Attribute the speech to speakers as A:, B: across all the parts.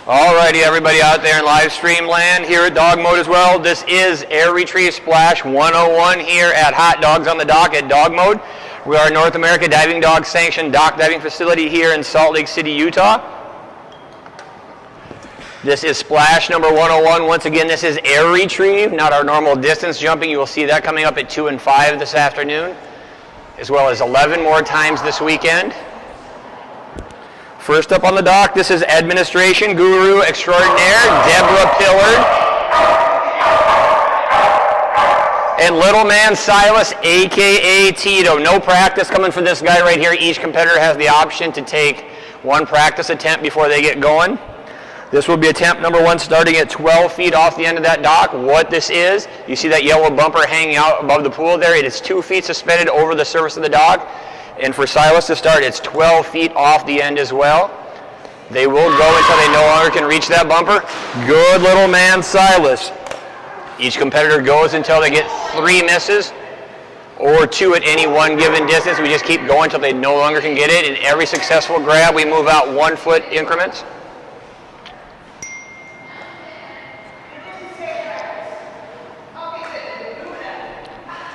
A: Alrighty, everybody out there in live stream land here at Dogmode as well. This is Air Retrieve Splash 101 here at Hot Dogs on the Dock at Dogmode. We are a North America Diving Dog sanctioned dock diving facility here in Salt Lake City, Utah. This is Splash number 101. Once again, this is Air Retrieve, not our normal distance jumping. You will see that coming up at 2 and 5 this afternoon, as well as 11 more times this weekend. First up on the dock, this is Administration Guru Extraordinaire, Deborah Pillard. And little man Silas, a.k.a. Tito. No practice coming for this guy right here. Each competitor has the option to take one practice attempt before they get going. This will be attempt number 1 starting at 12 feet off the end of that dock. What this is, you see that yellow bumper hanging out above the pool there. It is 2 feet suspended over the surface of the dock. And for Silas to start, it's 12 feet off the end as well. They will go until they no longer can reach that bumper. Good little man, Silas. Each competitor goes until they get 3 misses or 2 at any one given distance. We just keep going until they no longer can get it. And every successful grab, we move out 1 foot increments.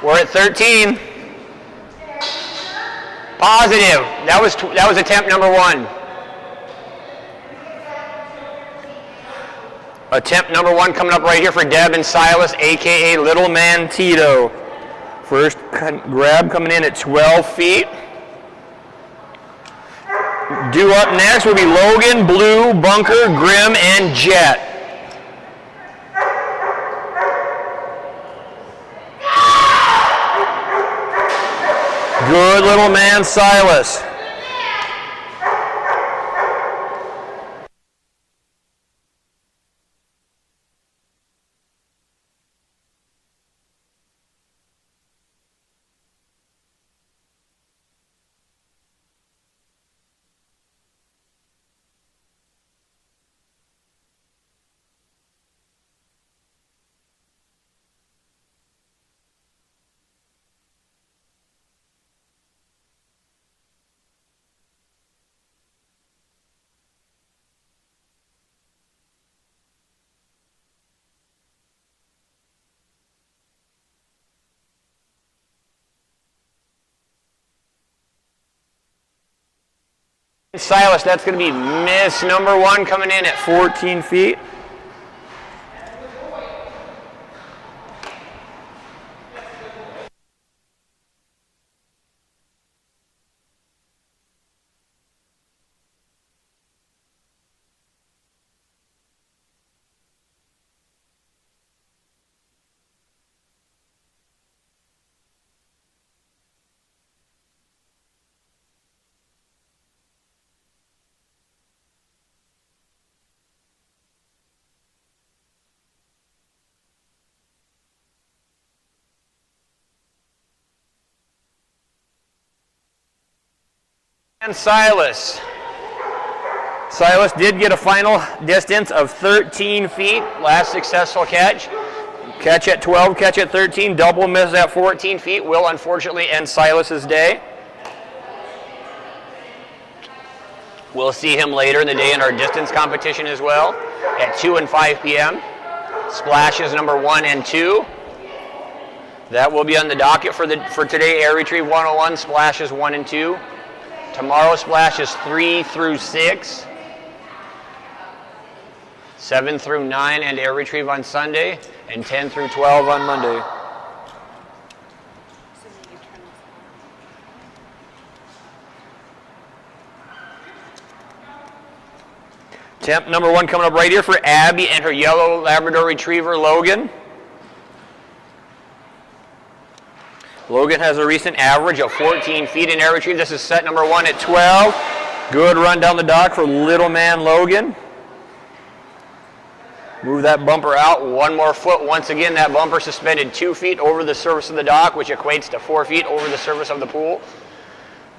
A: We're at 13. Positive. That was attempt number 1. Attempt number 1 coming up right here for Deb and Silas, a.k.a. Little Man Tito. First grab coming in at 12 feet. Due up next will be Logan, Blue, Bunker, Grim, and Jet. Good little man, Silas. Silas, that's going to be miss number 1 coming in at 14 feet. And Silas did get a final distance of 13 feet, last successful catch. Catch at 12, catch at 13, double miss at 14 feet will unfortunately end Silas's day. We'll see him later in the day in our distance competition as well at 2 and 5 p.m. Splashes number 1 and 2. That will be on the docket for today, Air Retrieve 101, splashes 1 and 2. Tomorrow splashes 3 through 6, 7 through 9, and Air Retrieve on Sunday, and 10 through 12 on Monday. Attempt number 1 coming up right here for Abby and her yellow Labrador Retriever, Logan. Logan has a recent average of 14 feet in Air Retrieve. This is set number 1 at 12. Good run down the dock for little man Logan. Move that bumper out 1 more foot. Once again, that bumper suspended 2 feet over the surface of the dock, which equates to 4 feet over the surface of the pool.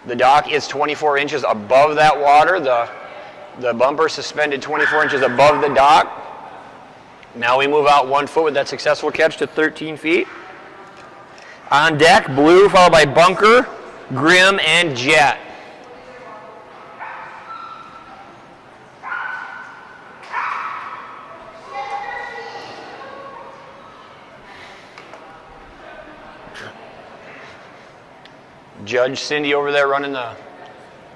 A: The dock is 24 inches above that water. The bumper suspended 24 inches above the dock. Now we move out 1 foot with that successful catch to 13 feet. On deck, Blue, followed by Bunker, Grim, and Jet. Judge Cindy over there running the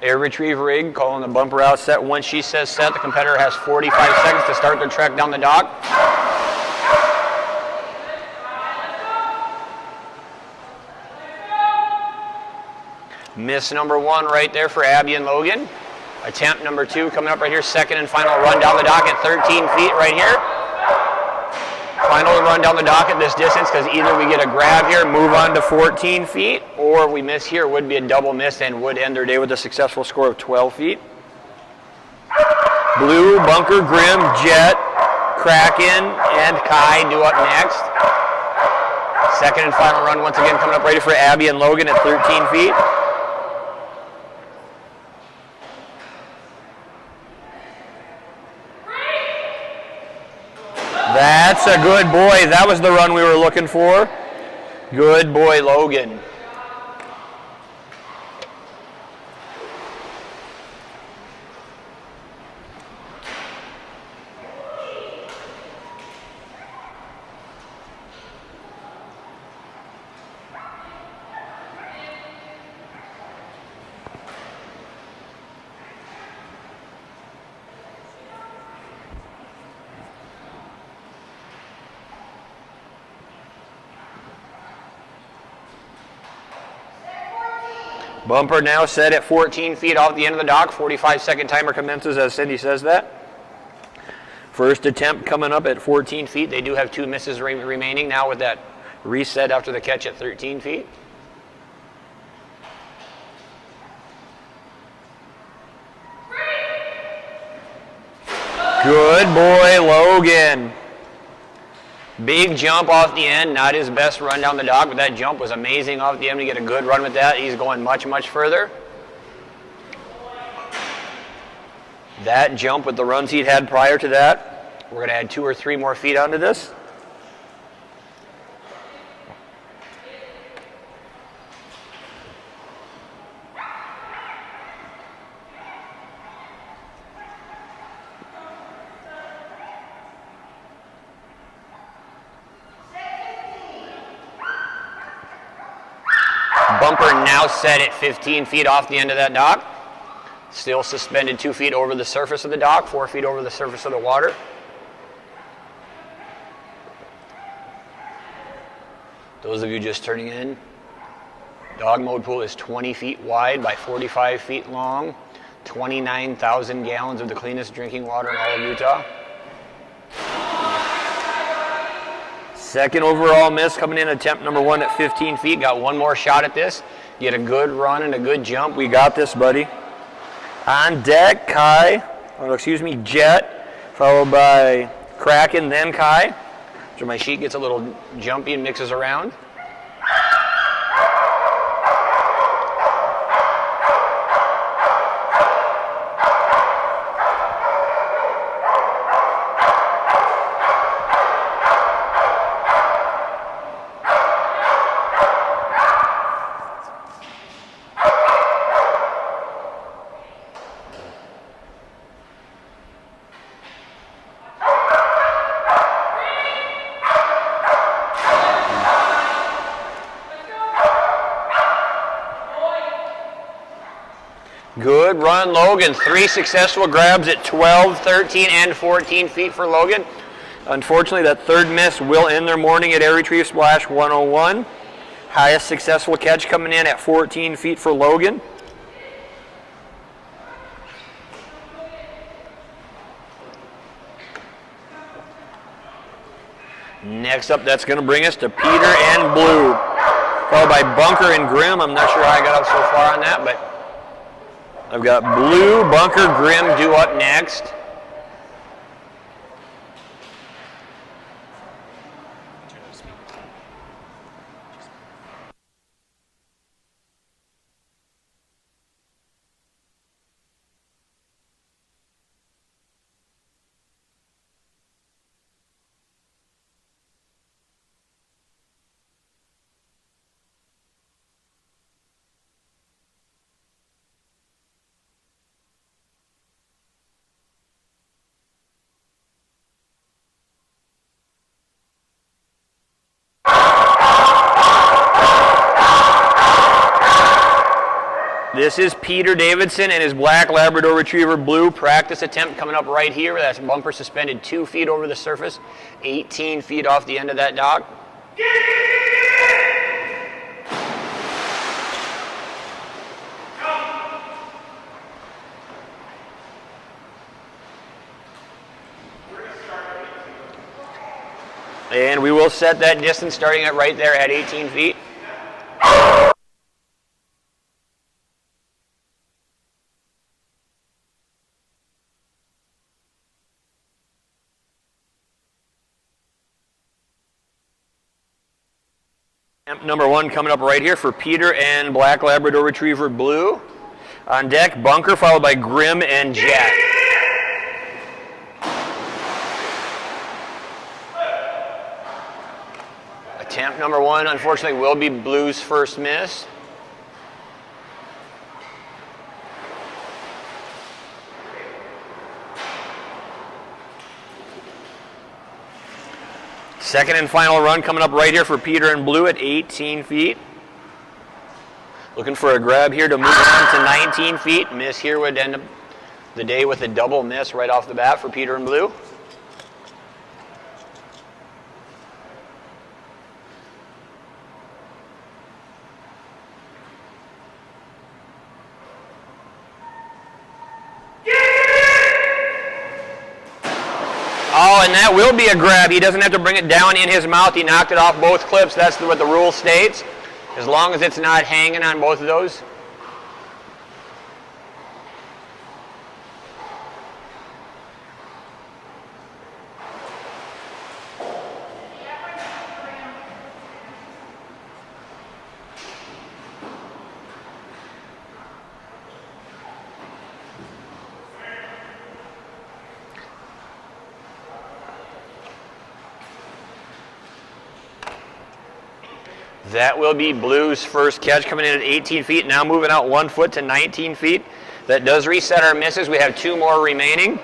A: air retrieve rig, calling the bumper out set. Once she says set, the competitor has 45 seconds to start their trek down the dock. Miss number 1 right there for Abby and Logan. Attempt number 2 coming up right here. Second and final run down the dock at 13 feet right here. Final run down the dock at this distance, because either we get a grab here, move on to 14 feet, or we miss here, would be a double miss and would end their day with a successful score of 12 feet. Blue, Bunker, Grim, Jet, Kraken, and Kai do up next. Second and final run once again coming up right here for Abby and Logan at 13 feet. That's a good boy. That was the run we were looking for. Good boy, Logan. Bumper now set at 14 feet off the end of the dock. 45-second timer commences as Cindy says that. First attempt coming up at 14 feet. They do have 2 misses remaining now with that reset after the catch at 13 feet. Good boy, Logan. Big jump off the end, not his best run down the dock, but that jump was amazing off the end to get a good run with that. He's going much, much further. That jump with the runs he'd had prior to that, we're going to add 2 or 3 more feet onto this. Bumper now set at 15 feet off the end of that dock. Still suspended 2 feet over the surface of the dock, 4 feet over the surface of the water. Those of you just turning in, Dogmode pool is 20 feet wide by 45 feet long, 29,000 gallons of the cleanest drinking water in all of Utah. Second overall miss coming in, attempt number 1 at 15 feet. Got 1 more shot at this. Get a good run and a good jump. We got this, buddy. On deck, Jet, followed by Kraken, then Kai. So my sheet gets a little jumpy and mixes around. Good run, Logan. 3 successful grabs at 12, 13, and 14 feet for Logan. Unfortunately, that third miss will end their morning at Air Retrieve Splash 101. Highest successful catch coming in at 14 feet for Logan. Next up, that's going to bring us to Peter and Blue, followed by Bunker and Grim. I'm not sure how I got up so far on that, but I've got Blue, Bunker, Grim due up next. This is Peter Davidson and his black Labrador Retriever Blue practice attempt coming up right here. That's bumper suspended 2 feet over the surface, 18 feet off the end of that dog. And we will set that distance starting at right there at 18 feet. Number 1 coming up right here for Peter and black Labrador Retriever Blue. On deck, Bunker, followed by Grim and Jet. Attempt number 1, unfortunately, will be Blue's first miss. Second and final run coming up right here for Peter and Blue at 18 feet. Looking for a grab here to move on to 19 feet. Miss here would end up the day with a double miss right off the bat for Peter and Blue. Oh, and that will be a grab. He doesn't have to bring it down in his mouth. He knocked it off both clips. That's what the rule states. As long as it's not hanging on both of those. That will be Blue's first catch coming in at 18 feet. Now moving out 1 foot to 19 feet. That does reset our misses. We have 2 more remaining.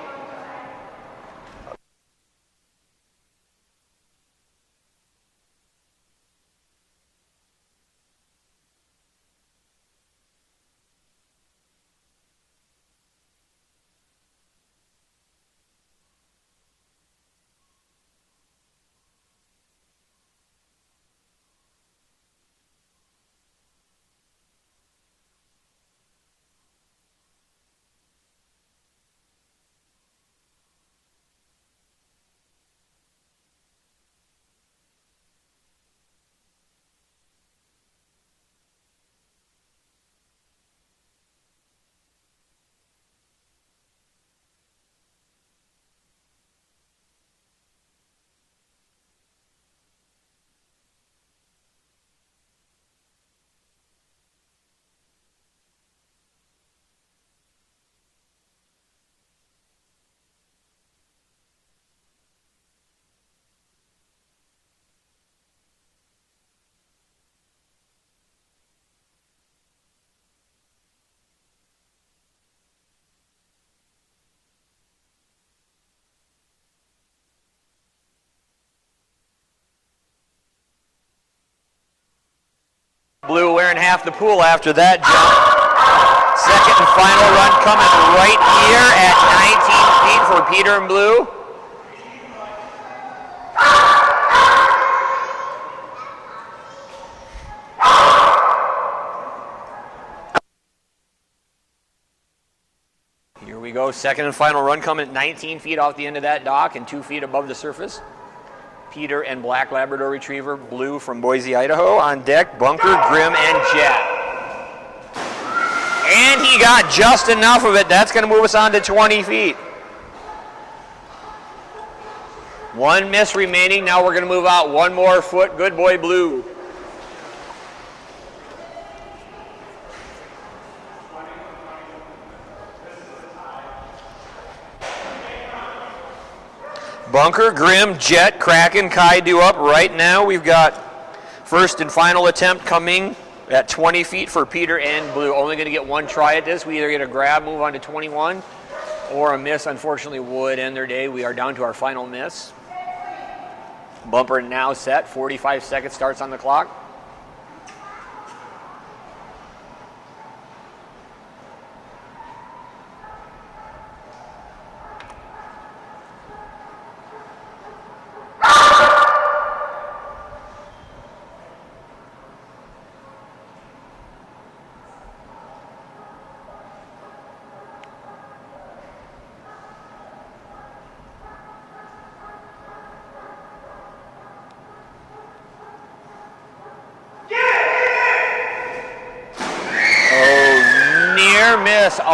A: Blue wearing half the pool after that jump. Second and final run coming right here at 19 feet for Peter and Blue. Here we go, second and final run coming at 19 feet off the end of that dock and 2 feet above the surface. Peter and black Labrador Retriever Blue from Boise, Idaho. On deck, Bunker, Grim, and Jet. And he got just enough of it. That's going to move us on to 20 feet. 1 miss remaining. Now we're going to move out 1 more foot. Good boy, Blue. Bunker, Grim, Jet, Kraken, Kaidu up right now. We've got first and final attempt coming at 20 feet for Peter and Blue. Only going to get 1 try at this. We either get a grab, move on to 21, or a miss, unfortunately, would end their day. We are down to our final miss. Bumper now set. 45 seconds starts on the clock.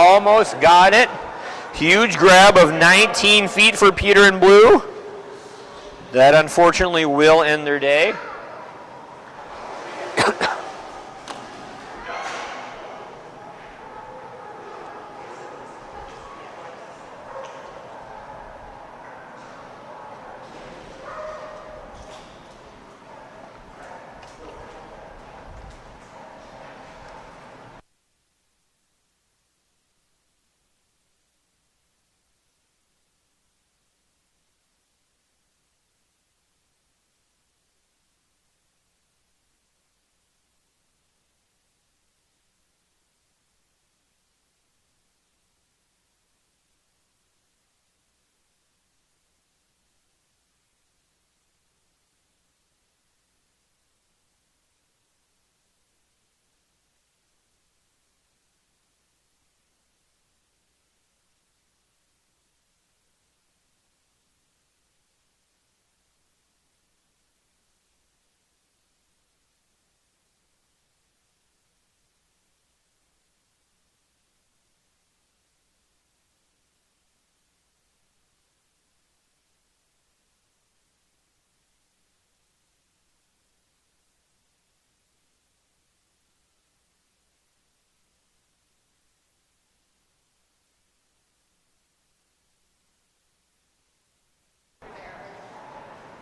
A: almost got it. Huge grab of 19 feet for Peter in blue. That unfortunately will end their day.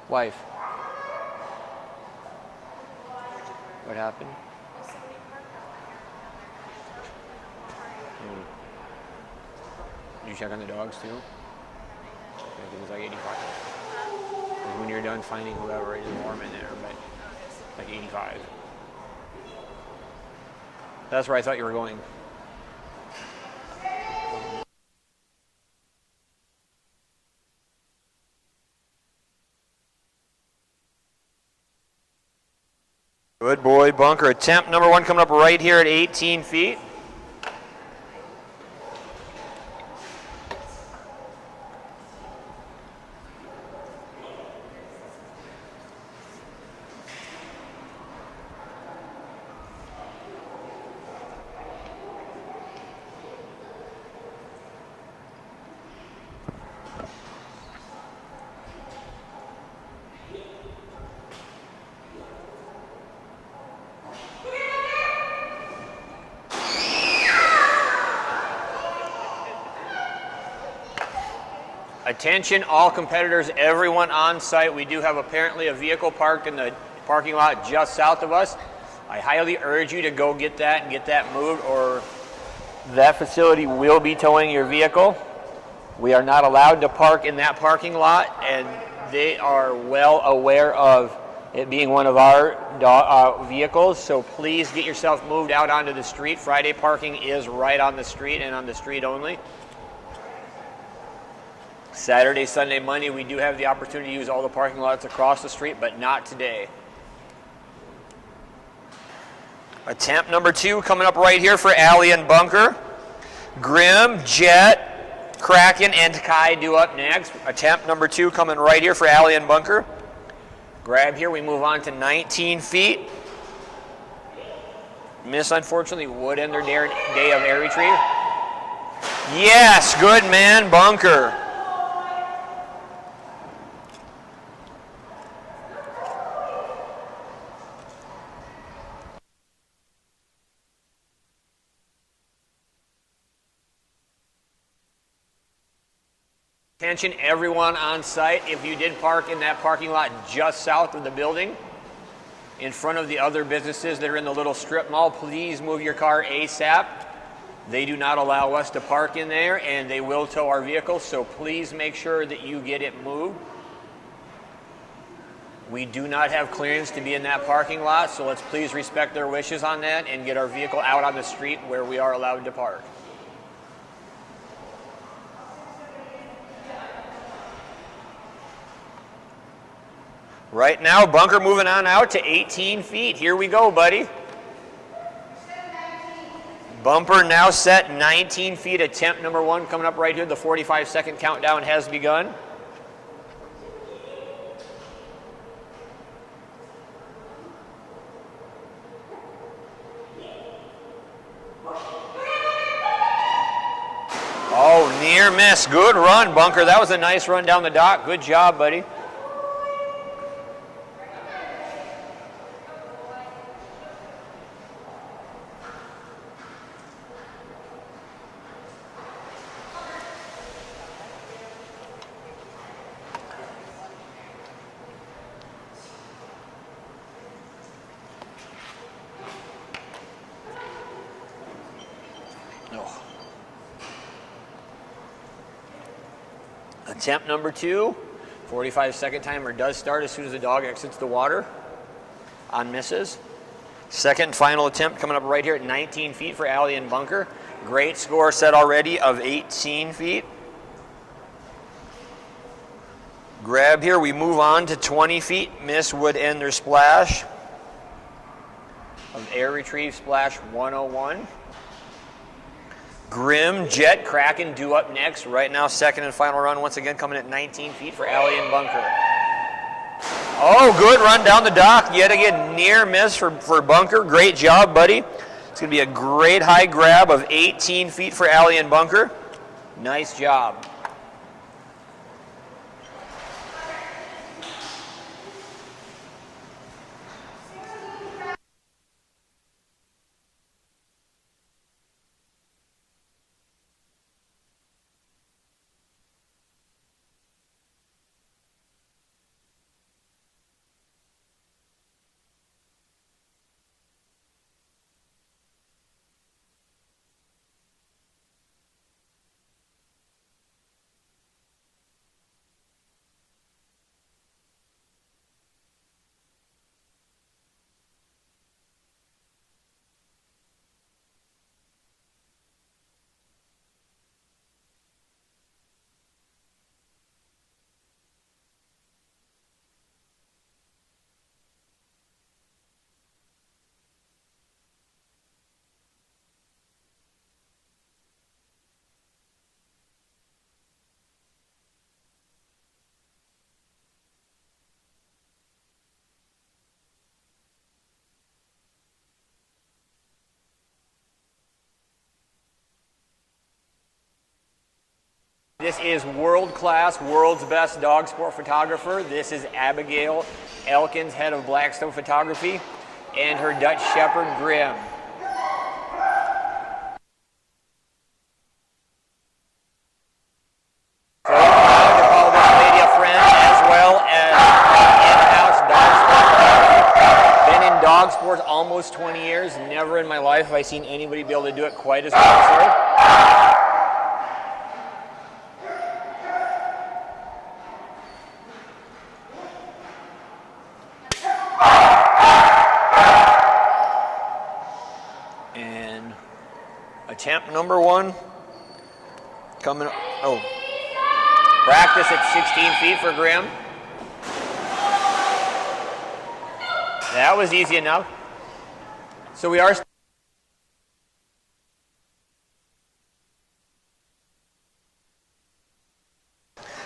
A: Wife. What happened? Did you check on the dogs too? I think it was like 85. Like when you're done finding whoever, it's warm in there, but like 85. That's where I thought you were going. Good boy, bunker. Attempt number 1 coming up right here at 18 feet. Attention all competitors, everyone on site. We do have apparently a vehicle parked in the parking lot just south of us. I highly urge you to go get that and get that moved, or that facility will be towing your vehicle. We are not allowed to park in that parking lot, and they are well aware of it being one of our vehicles, so please get yourself moved out onto the street. Friday parking is right on the street and on the street only. Saturday, Sunday, Monday, we do have the opportunity to use all the parking lots across the street, but not today. Attempt number 2 coming up right here for Allie and Bunker. Grim, Jet, Kraken, and Kai do up next. Attempt number 2 coming right here for Allie and Bunker. Grab here, we move on to 19 feet. Miss, unfortunately, would end their day of air retrieve. Yes, good man, Bunker. Attention everyone on site, if you did park in that parking lot just south of the building, in front of the other businesses that are in the little strip mall, please move your car ASAP. They do not allow us to park in there, and they will tow our vehicles, so please make sure that you get it moved. We do not have clearance to be in that parking lot, so let's please respect their wishes on that and get our vehicle out on the street where we are allowed to park. Right now, Bunker moving on out to 18 feet. Here we go, buddy. Bumper now set 19 feet. Attempt number 1 coming up right here. The 45-second countdown has begun. near miss. Good run, Bunker. That was a nice run down the dock. Good job, buddy. Attempt number 2, 45-second timer does start as soon as the dog exits the water on misses. Second and final attempt coming up right here at 19 feet for Allie and Bunker. Great score set already of 18 feet. Grab here, we move on to 20 feet. Miss would end their splash of air retrieve splash 101. Grim, Jet, Kraken due up next. Right now, second and final run once again coming at 19 feet for Allie and Bunker. Oh, good run down the dock. Yet again, near miss for Bunker. Great job, buddy. It's going to be a great high grab of 18 feet for Allie and Bunker. Nice job. This is world-class, world's best dog sport photographer. This is Abigail Elkins, head of Blackstone Photography, and her Dutch Shepherd, Grim. So we're proud to call this lady a friend, as well as in-house dog sport photography. Been in dog sports almost 20 years. Never in my life have I seen anybody be able to do it quite as well as her. Attempt number 1 coming up. Oh, practice at 16 feet for Grim. That was easy enough. So we are.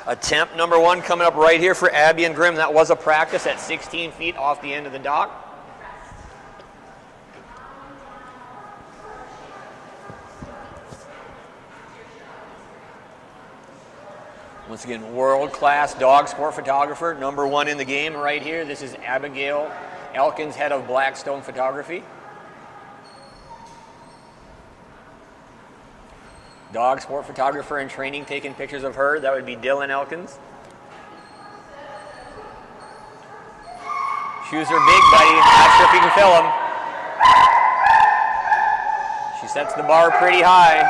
A: Attempt number 1 coming up right here for Abby and Grim. That was a practice at 16 feet off the end of the dock. Once again, world-class dog sport photographer, number 1 in the game right here. This is Abigail Elkins, head of Blackstone Photography. Dog sport photographer in training taking pictures of her. That would be Dylan Elkins. Shoes are big, buddy. Not sure if you can fill them. She sets the bar pretty high.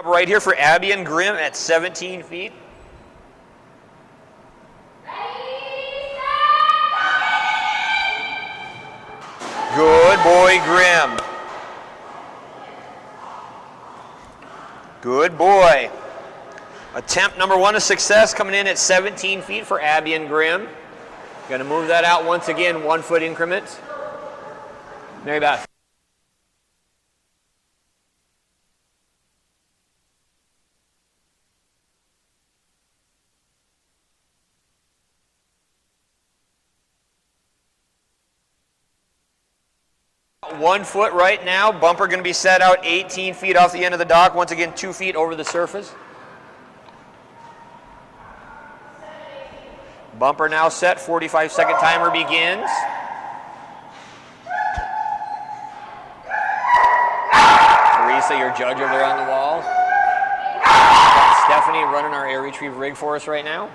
A: Right here for Abby and Grim at 17 feet. Good boy, Grim. Good boy. Attempt number 1 a success, coming in at 17 feet for Abby and Grim. Going to move that out once again, 1 foot increments. Mary Beth. One foot right now. Bumper going to be set out 18 feet off the end of the dock. Once again, 2 feet over the surface. Bumper now set. 45-second timer begins. Teresa, your judge over there on the wall. Stephanie running our air retrieve rig for us right now.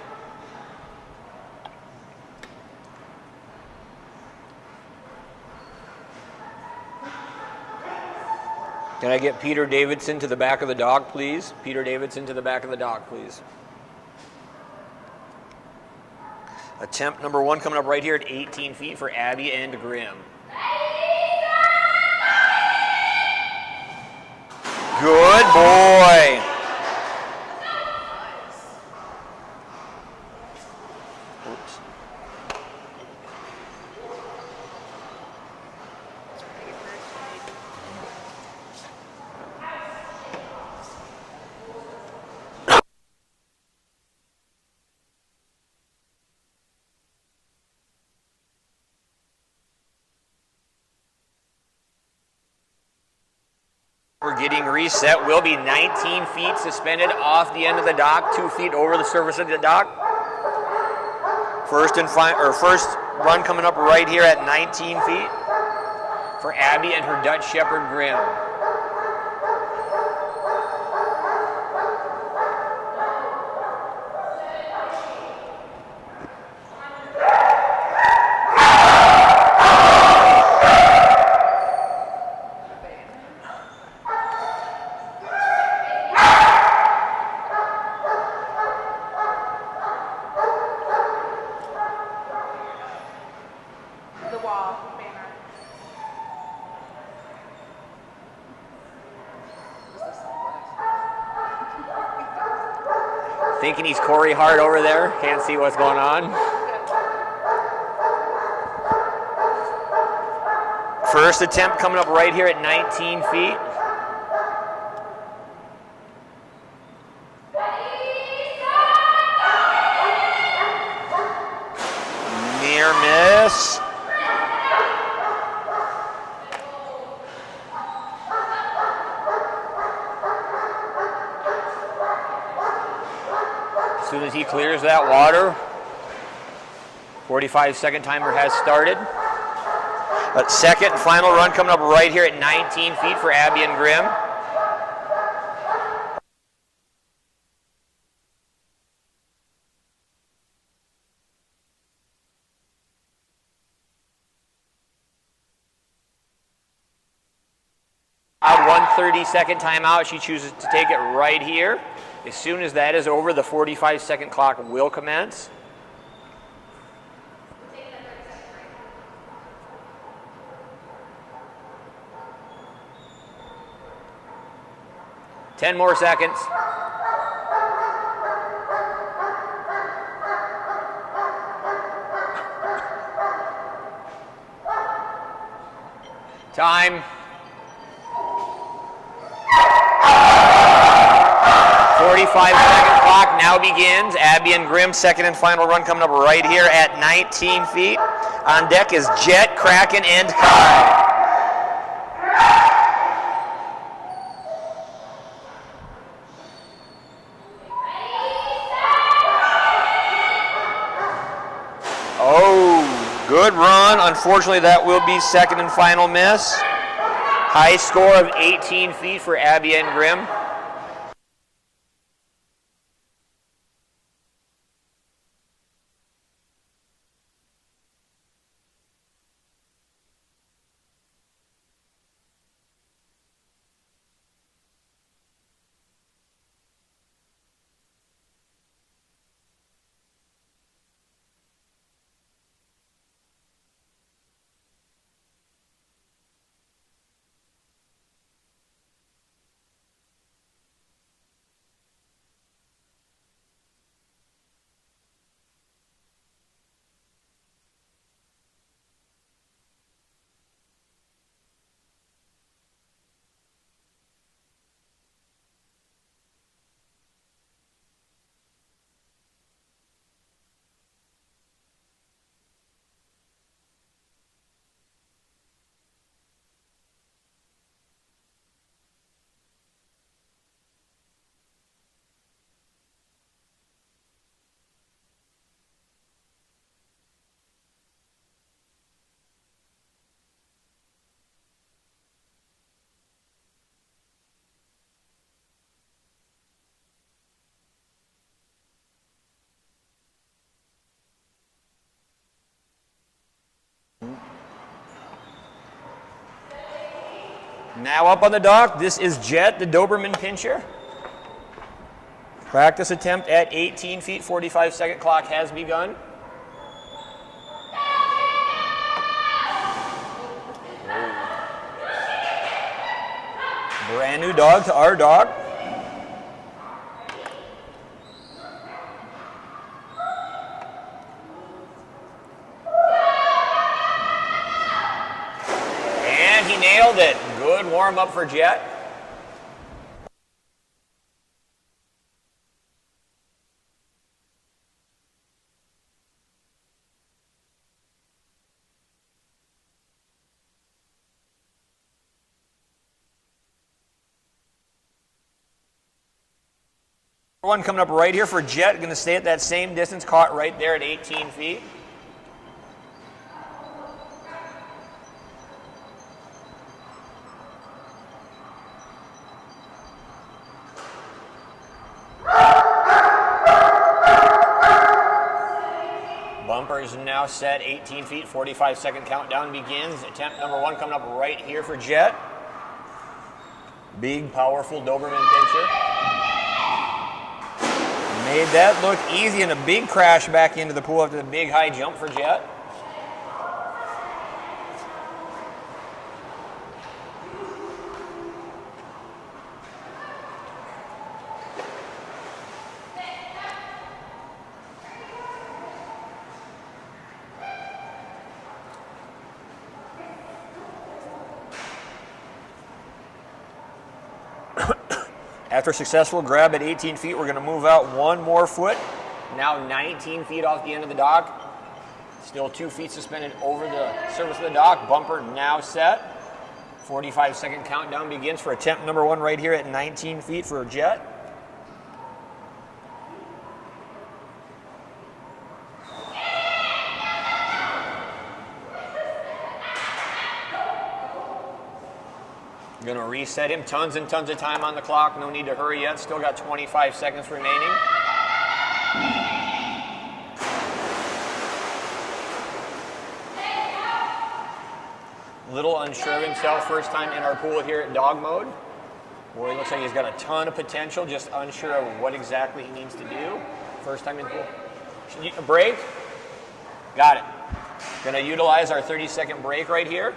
A: Can I get Peter Davidson to the back of the dock, please? Peter Davidson to the back of the dock, please. Attempt number 1 coming up right here at 18 feet for Abby and Grimm. Good boy. Oops. We're getting reset. Will be 19 feet suspended off the end of the dock, 2 feet over the surface of the dock. First run coming up right here at 19 feet for Abby and her Dutch Shepherd Grimm. Thinking he's Corey Hart over there. Can't see what's going on. First attempt coming up right here at 19 feet. Near miss. As soon as he clears that water, 45-second timer has started. But second and final run coming up right here at 19 feet for Abby and Grimm. A 1:30-second timeout. She chooses to take it right here. As soon as that is over, the 45-second clock will commence. Ten more seconds. Time. 45-second clock now begins. Abby and Grimm, second and final run coming up right here at 19 feet. On deck is Jet, Kraken, and Kai. Oh, good run. Unfortunately, that will be second and final miss. High score of 18 feet for Abby and Grimm. Now up on the dock, this is Jet, the Doberman Pinscher. Practice attempt at 18 feet, 45-second clock has begun. Brand new dog to our dog. And he nailed it. Good warm up for Jet. One coming up right here for Jet, going to stay at that same distance, caught right there at 18 feet. Bumper is now set, 18 feet, 45-second countdown begins. Attempt number one coming up right here for Jet. Big, powerful Doberman Pinscher. Made that look easy, and a big crash back into the pool after the big high jump for Jet. After a successful grab at 18 feet, we're going to move out one more foot. Now 19 feet off the end of the dock. Still 2 feet suspended over the surface of the dock. Bumper now set. 45-second countdown begins for attempt number one right here at 19 feet for Jet. Going to reset him. Tons and tons of time on the clock. No need to hurry yet. Still got 25 seconds remaining. Little unsure of himself. First time in our pool here at Dogmode. Boy, looks like he's got a ton of potential. Just unsure of what exactly he needs to do. First time in the pool. A break. Got it. Going to utilize our 30-second break right here.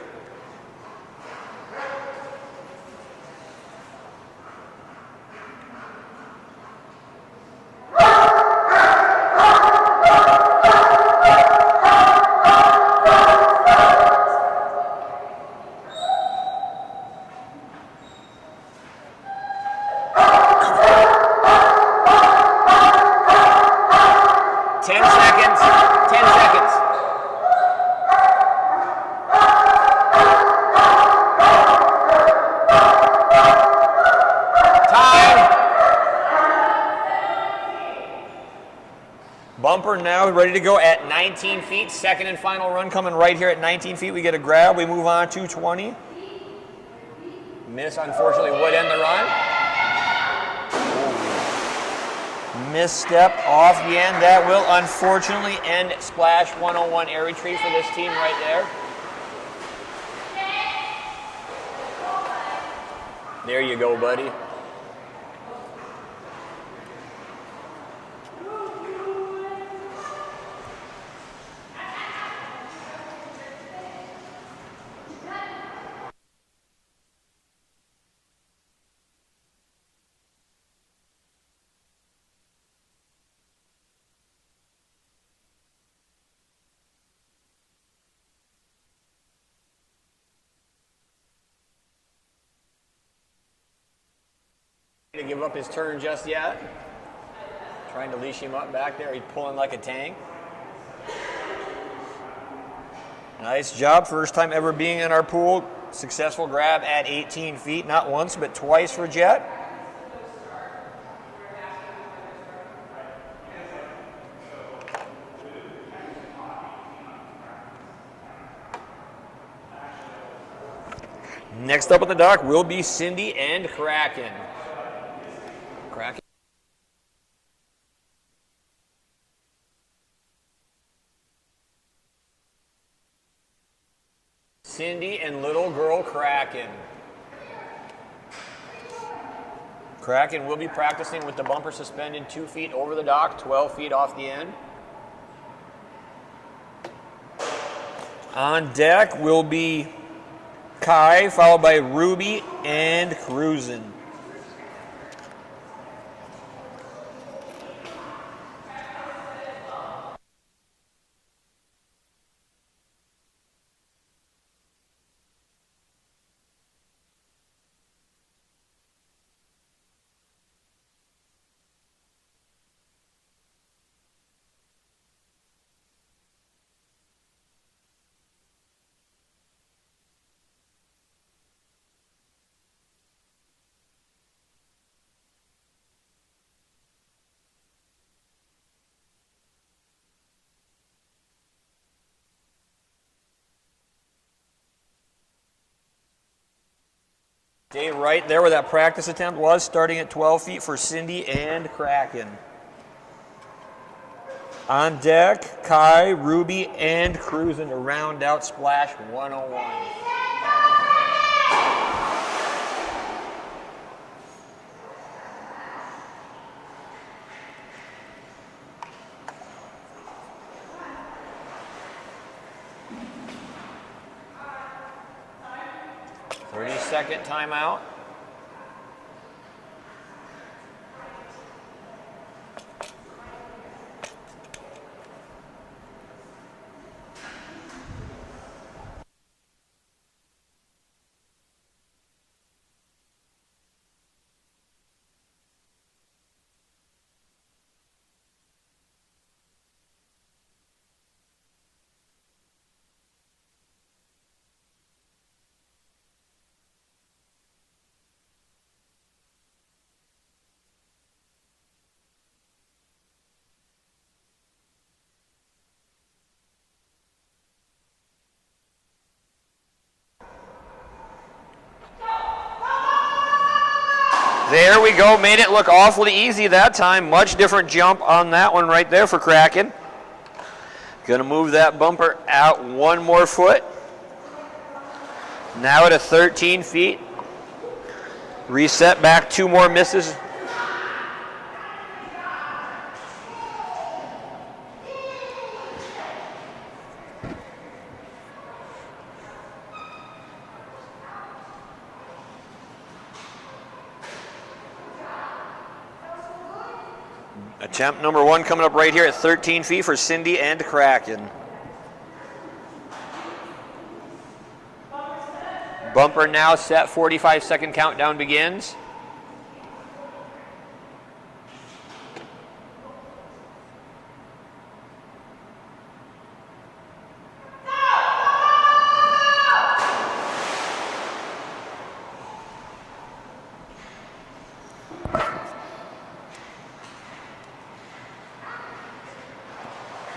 A: Bumper now ready to go at 19 feet. Second and final run coming right here at 19 feet. We get a grab. We move on to 20. Miss, unfortunately, would end the run. Misstep off the end. That will unfortunately end Splash 101 air retrieve for this team right there. There you go, buddy. To give up his turn just yet. Trying to leash him up back there. He's pulling like a tank. Nice job. First time ever being in our pool. Successful grab at 18 feet. Not once, but twice for Jet. Next up on the dock will be Cindy and Kraken. Kraken. Cindy and little girl Kraken. Kraken will be practicing with the bumper suspended 2 feet over the dock, 12 feet off the end. On deck will be Kai, followed by Ruby and Cruisin'. Stay right there where that practice attempt was, starting at 12 feet for Cindy and Kraken. On deck, Kai, Ruby, and Cruisin' to round out Splash 101. Second timeout. There we go, made it look awfully easy that time. Much different jump on that one right there for Kraken. Gonna move that bumper out 1 more foot. Now at a 13 feet. Reset back 2 more misses. Attempt number 1 coming up right here at 13 feet for Cindy and Kraken. Bumper now set, 45-second countdown begins.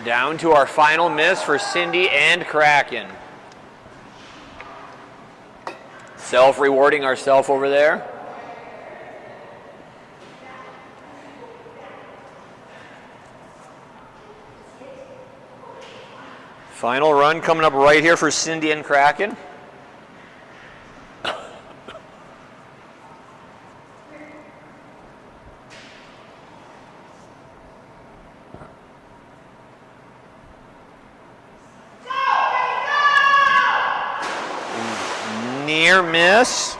A: Down to our final miss for Cindy and Kraken. Self-rewarding ourselves over there. Final run coming up right here for Cindy and Kraken. Near miss.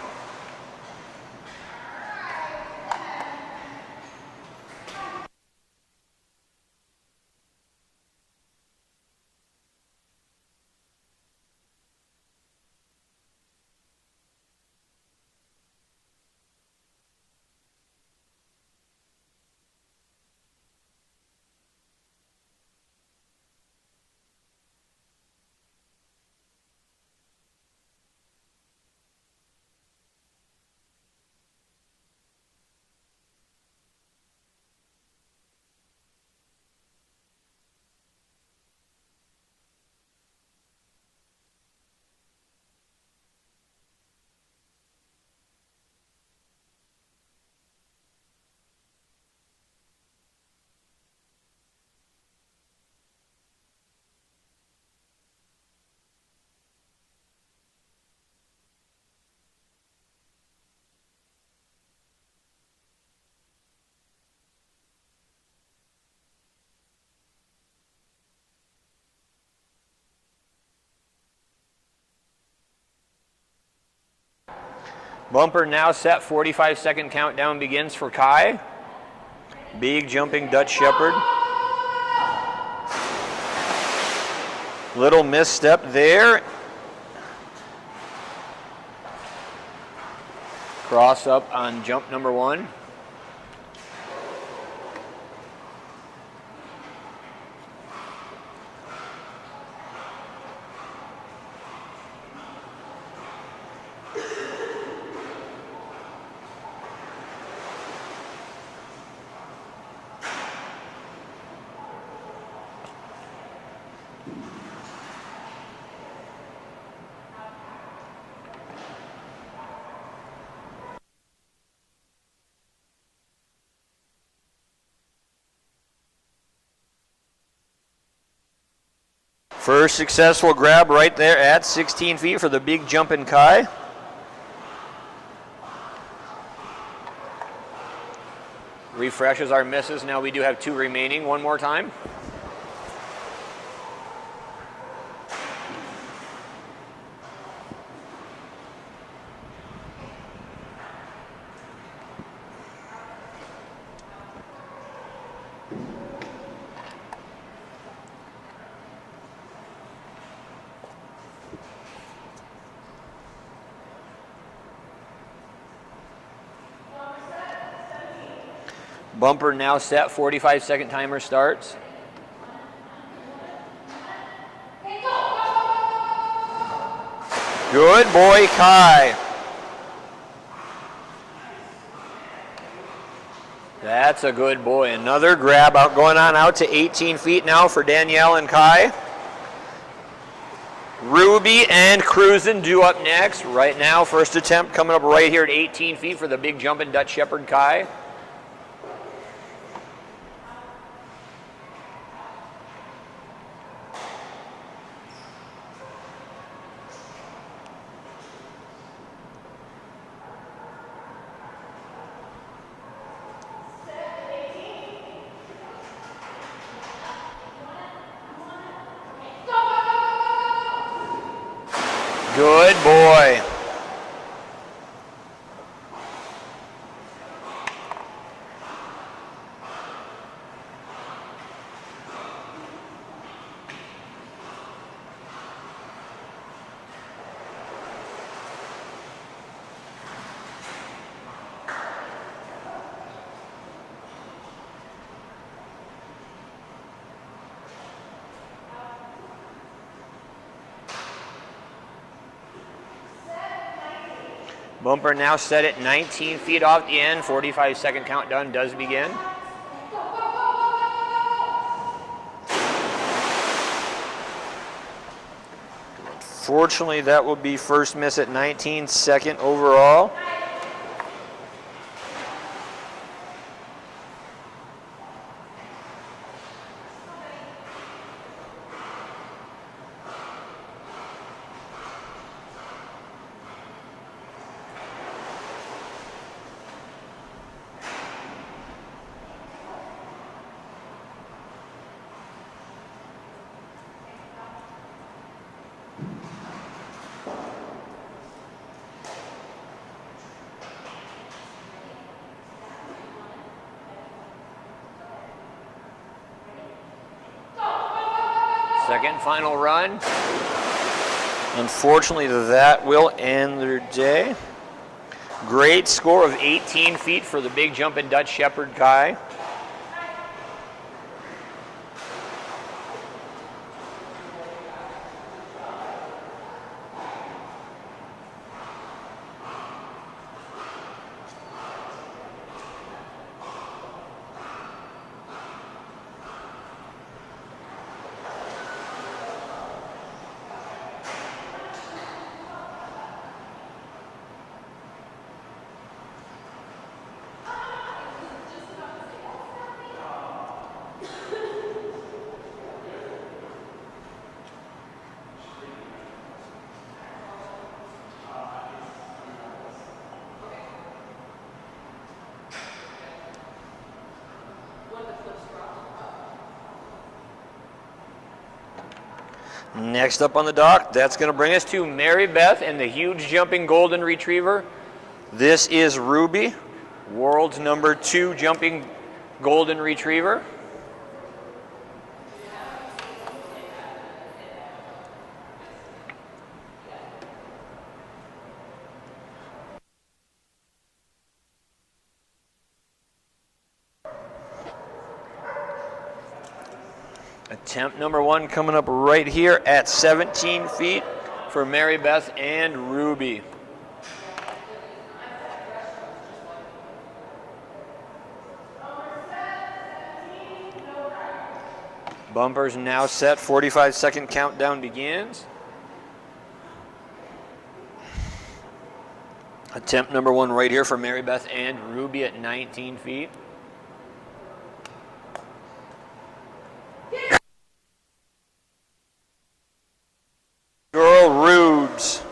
A: Bumper now set, 45-second countdown begins for Kai. Big jumping Dutch Shepherd. Little misstep there. Cross up on jump number 1. First successful grab right there at 16 feet for the big jumping Kai. Refreshes our misses. Now we do have 2 remaining. One more time. Bumper now set, 45-second timer starts. Good boy, Kai. That's a good boy. Another grab out, going on out to 18 feet now for Danielle and Kai. Ruby and Cruisin' due up next. Right now, first attempt coming up right here at 18 feet for the big jumping Dutch Shepherd Kai. Good boy. Bumper now set at 19 feet off the end. 45-second countdown does begin. Fortunately, that will be first miss at 19, second overall. Second final run. Unfortunately, that will end their day. Great score of 18 feet for the big jumping Dutch Shepherd Kai. Next up on the dock, that's going to bring us to Mary Beth and the huge jumping golden retriever, This is Ruby, world's #2 jumping golden retriever. Attempt #1 coming up right here at 17 feet for Mary Beth and Ruby. Bumpers now set, 45-second countdown begins. Attempt #1 right here for Mary Beth and Ruby at 19 feet. Girl Rubes.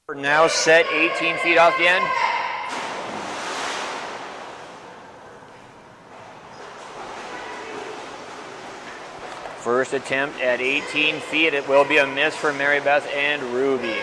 A: We're now set 18 feet off the end. First attempt at 18 feet. It will be a miss for Mary Beth and Ruby.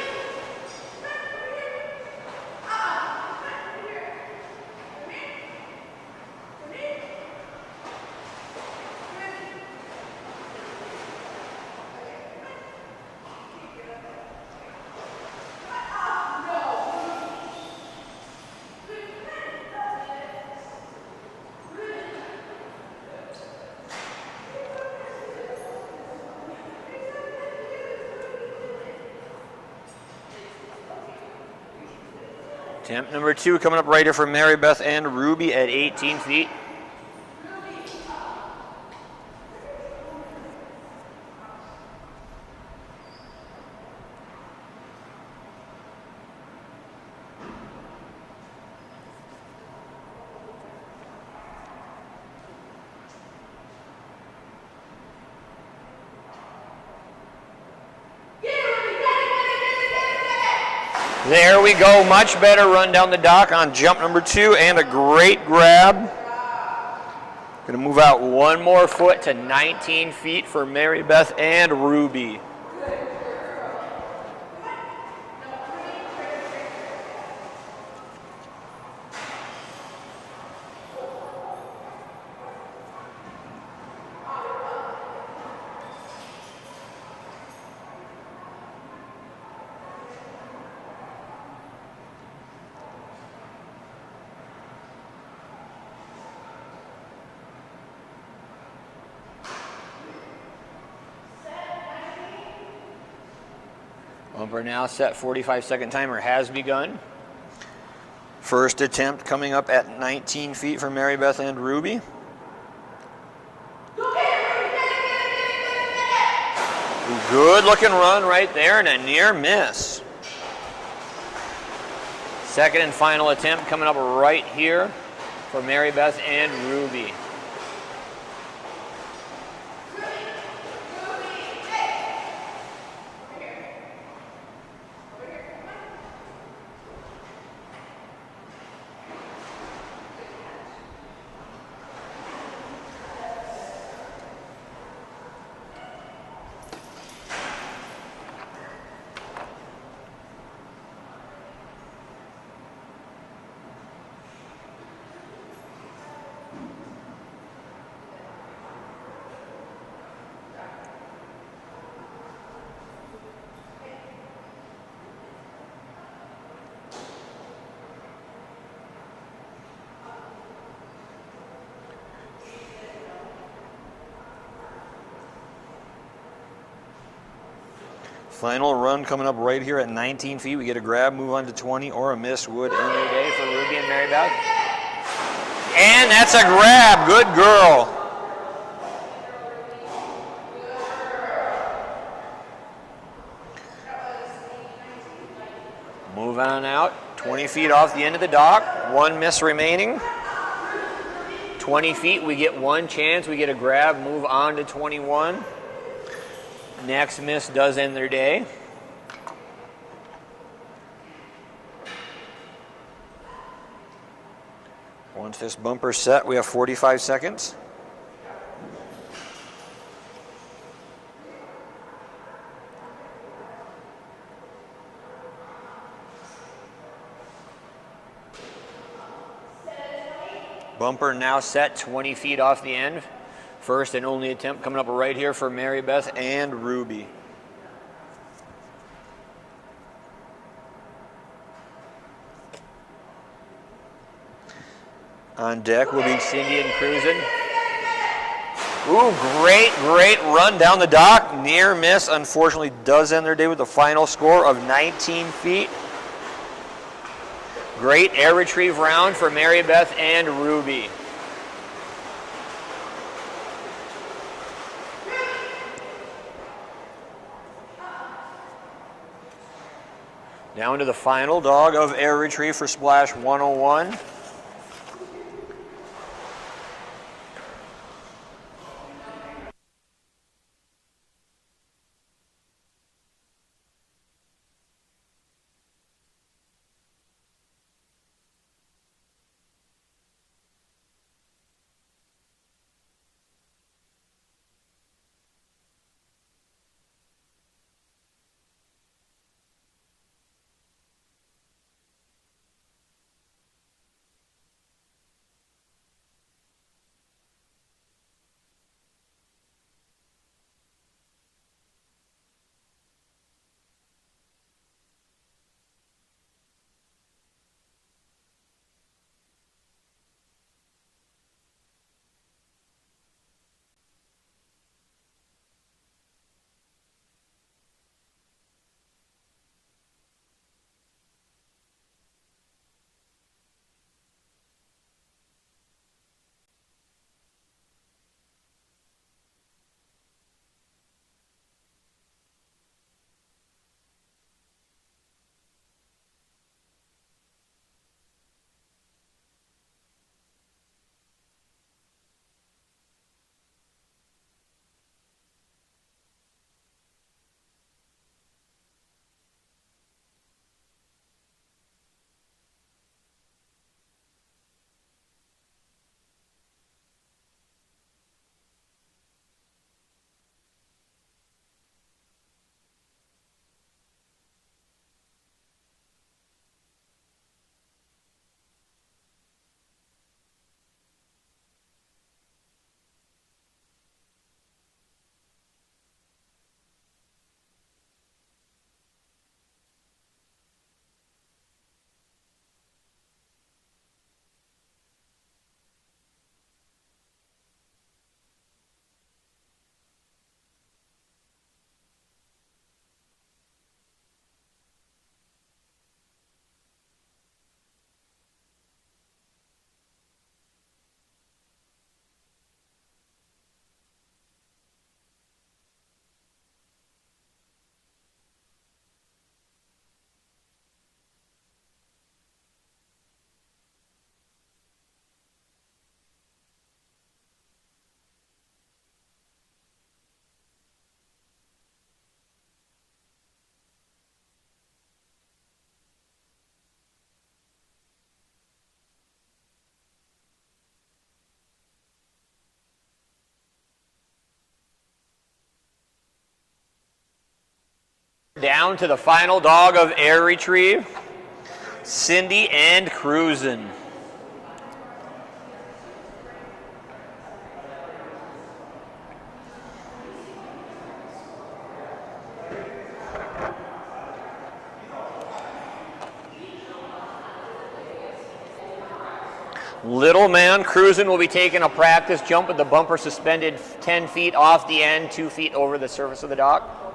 A: Attempt #2 coming up right here for Mary Beth and Ruby at 18 feet. There we go, much better run down the dock on jump #2 and a great grab. Gonna move out one more foot to 19 feet for Mary Beth and Ruby. Bumper now set, 45-second timer has begun. First attempt coming up at 19 feet for Mary Beth and Ruby. Good looking run right there and a near miss. Second and final attempt coming up right here for Mary Beth and Ruby.
B: Final run coming up right here at 19 feet. We get a grab, move on to 20, or a miss would end their day for Ruby and Mary Beth. And that's a grab. Good girl. Move on out. 20 feet off the end of the dock. One miss remaining. 20 feet, we get one chance. We get a grab, move on to 21. Next miss does end their day. Once this bumper's set, we have 45 seconds. Bumper now set 20 feet off the end. First and only attempt coming up right here for Mary Beth and Ruby. On deck will be Cindy and Cruisin'. Ooh, great run down the dock. Near miss, unfortunately, does end their day with a final score of 19 feet. Great air retrieve round for Mary Beth and Ruby. Down to the final dog of air retrieve for Splash 101. Down to the final dog of air retrieve, Cindy and Cruisin'. Little man Cruisin' will be taking a practice jump with the bumper suspended 10 feet off the end, 2 feet over the surface of the dock.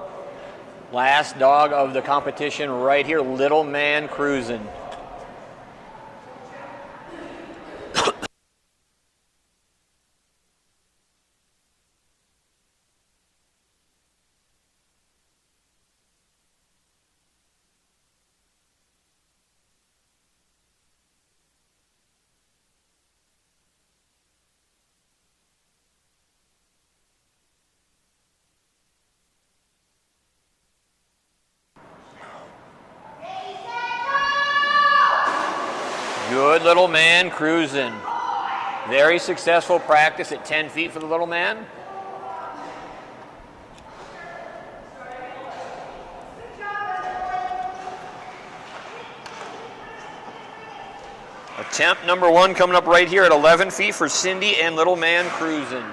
B: Last dog of the competition right here, Little Man Cruising. Good Little Man Cruising. Very successful practice at 10 feet for the little man. Attempt number 1 coming up right here at 11 feet for Cindy and Little Man Cruising.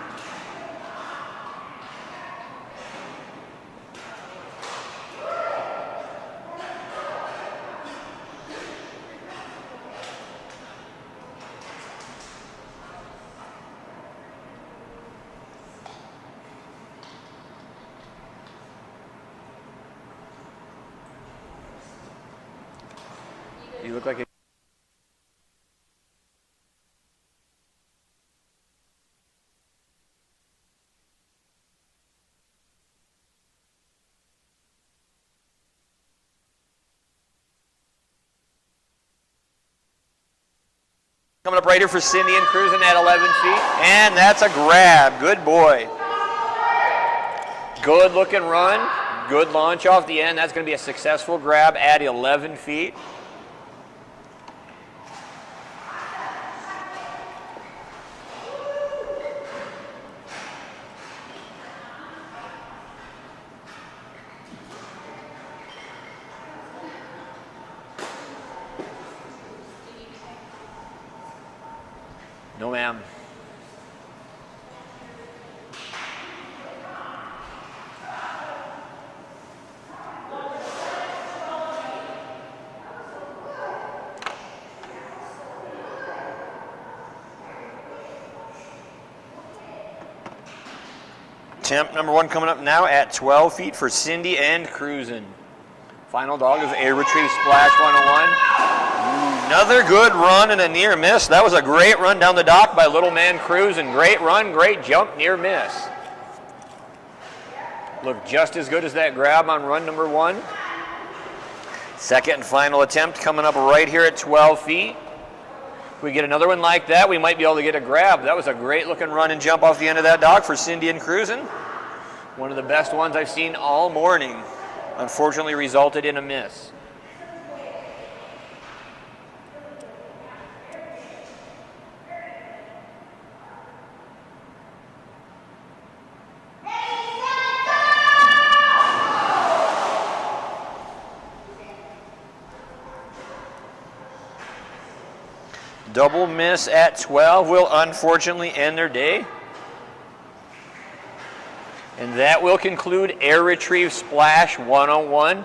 B: You look like a coming up right here for Cindy and Cruising at 11 feet. And that's a grab. Good boy. Good looking run. Good launch off the end. That's going to be a successful grab at 11 feet. No, ma'am. Attempt number 1 coming up now at 12 feet for Cindy and Cruising. Final dog is a retrieve splash 101. Another good run and a near miss. That was a great run down the dock by Little Man Cruising. Great run, great jump, near miss. Looked just as good as that grab on run number 1. Second and final attempt coming up right here at 12 feet. If we get another one like that, we might be able to get a grab. That was a great looking run and jump off the end of that dog for Cindy and Cruising. One of the best ones I've seen all morning. Unfortunately resulted in a miss. Double miss at 12 will unfortunately end their day. And that will conclude Air Retrieve Splash 101.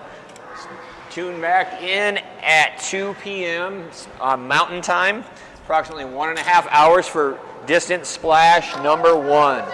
B: Tune back in at 2 p.m. Mountain Time. Approximately 1.5 hours for Distance Splash number 1.